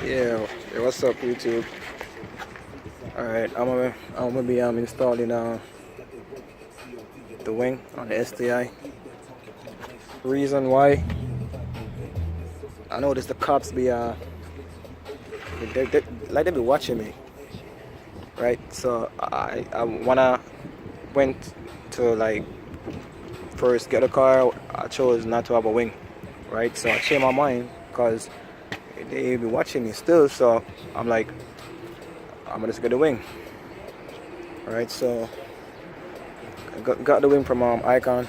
Yeah, what's up, YouTube? Alright, I'm gonna be installing the wing on the STI. Reason why I noticed the cops be they be watching me, right? So I wanna went to like first get a car. I chose not to have a wing, right? So I changed my mind because they be watching me still. So I'm like, I'm gonna just get the wing, right? So I got the wing from Icon,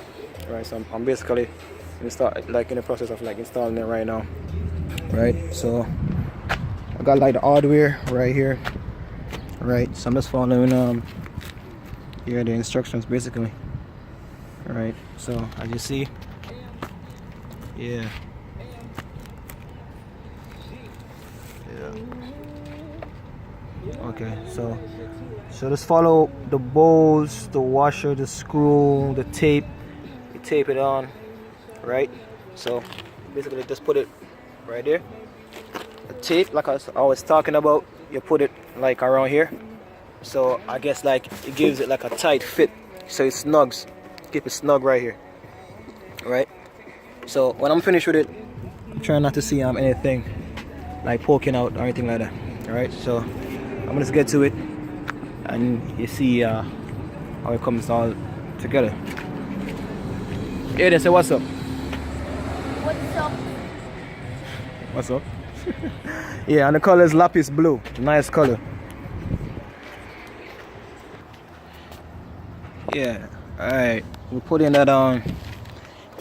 right? So I'm basically in the process of like installing it right now, right? So I got like the hardware right here, right? So I'm just following here the instructions basically, right? So as you see, yeah. Okay, so just follow the bolts, the washer, the screw, the tape. You tape it on, right? So basically just put it right there. The tape, like I was talking about, you put it like around here. So I guess like it gives it like a tight fit, so it snugs. Keep it snug right here, right? So when I'm finished with it, I'm trying not to see anything like poking out or anything like that. All right, so I'm gonna just get to it, and you see how it comes all together. Yeah, then say what's up. What's up? What's up? Yeah, and the color is lapis blue. Nice color. Yeah. All right. We're putting that on.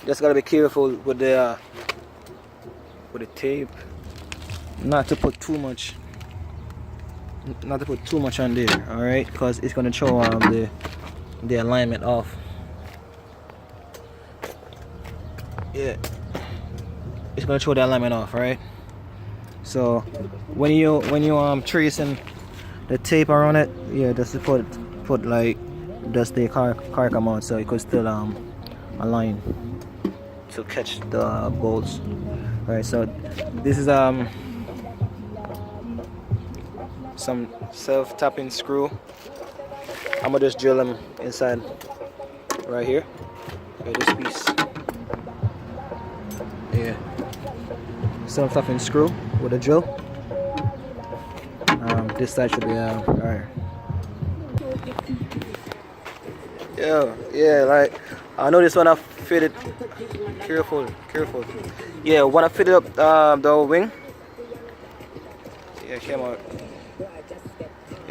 Just gotta be careful with the tape. Not to put too much. Not to put too much on there. All right, because it's gonna throw the alignment off. Yeah. It's gonna throw the alignment off, right? So when you tracing the tape around it, yeah, just put like just the car come out so it could still align to catch the bolts. Right, so this is some self-tapping screw. I'm gonna just drill them inside right here. Okay, this piece. Yeah. Self-tapping screw with a drill. This side should be alright. Yeah, like I know this one I fitted. Careful. Yeah, when I fitted up the wing, yeah, it came out.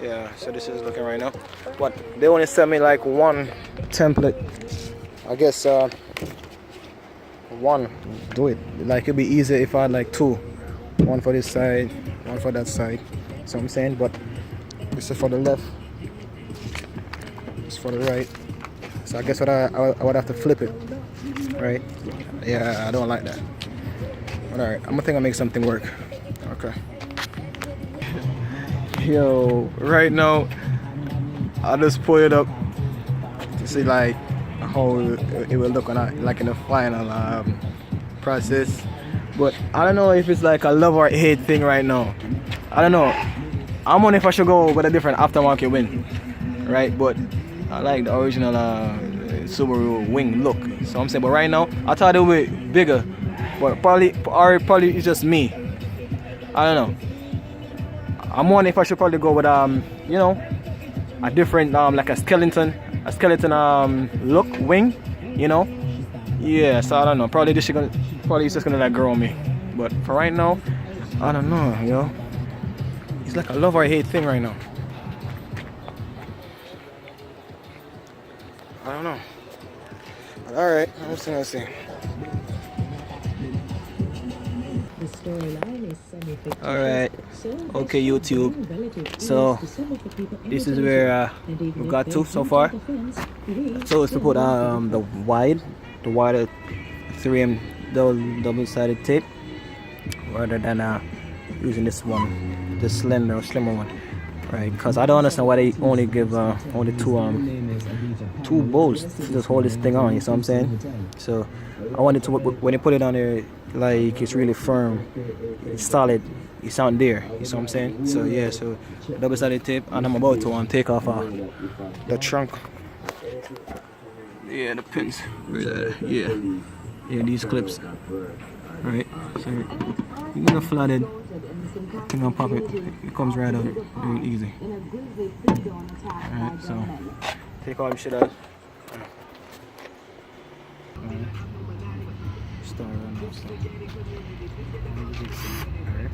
Yeah, so this is looking right now. But they only sent me like one template. I guess one do it. Like it'd be easier if I had like two. One for this side, one for that side. So I'm saying, but this is for the left. It's for the right. So I guess what I would have to flip it. Right? Yeah, I don't like that. But alright, I'm gonna think I'll make something work. Okay. Yo, right now I just pull it up to see like how it will look like in the final process. But I don't know if it's like a love or hate thing right now. I don't know. I'm wondering if I should go with a different aftermarket wing, right? But I like the original Subaru wing look. So I'm saying, but right now I thought it would be bigger, but probably it's just me. I don't know. I'm wondering if I should probably go with you know, a different like a skeleton look wing, you know. Yeah, so I don't know. Probably it's just gonna like grow on me. But for right now, I don't know, you know. It's like a love or hate thing right now. I don't know. Alright, I'm just gonna see. Alright, okay YouTube, so this is where we got to so far. So it's to put the wider 3M double-sided tape rather than using this one, the slimmer one, right? Because I don't understand why they only give only two bolts to just hold this thing on, you know what I'm saying? So I wanted to, when you put it on there, like it's really firm, it's solid, it's on there. You see what I'm saying? So yeah, so double-sided tape, and I'm about to take off the trunk. Yeah, the pins. Yeah, these clips. Right. So you're gonna flat it. Thing on pop it. It comes right out. Very easy. Alright, so take all your shit out. Start on this stuff. Alright.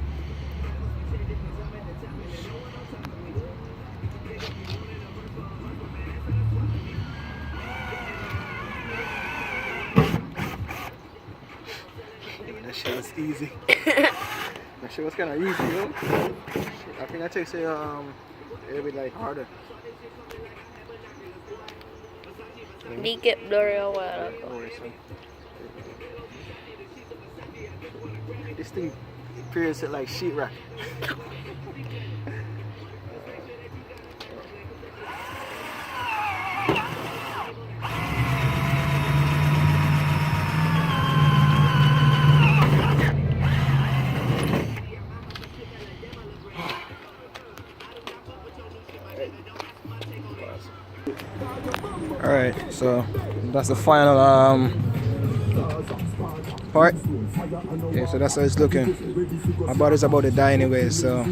That shit was easy. That shit was kind of easy, yo. I think I takes it a little bit like harder. Đi kẹp đồ rồi mà. This thing appears like sheetrock. Alright, so that's the final part. Yeah, so that's how it's looking. My body's about to die anyway, so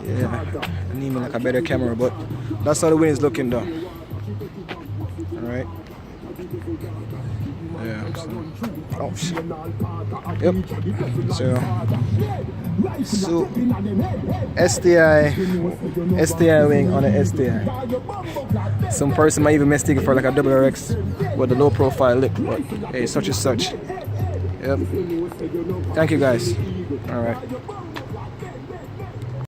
yeah, I need me like a better camera, but that's how the wind is looking though. Alright. Yeah, so, oh shit. Yep. So STI wing on an STI. Some person might even mistake it for like a double RX with a low profile lip, but hey, such is such. Yep. Thank you guys. Alright.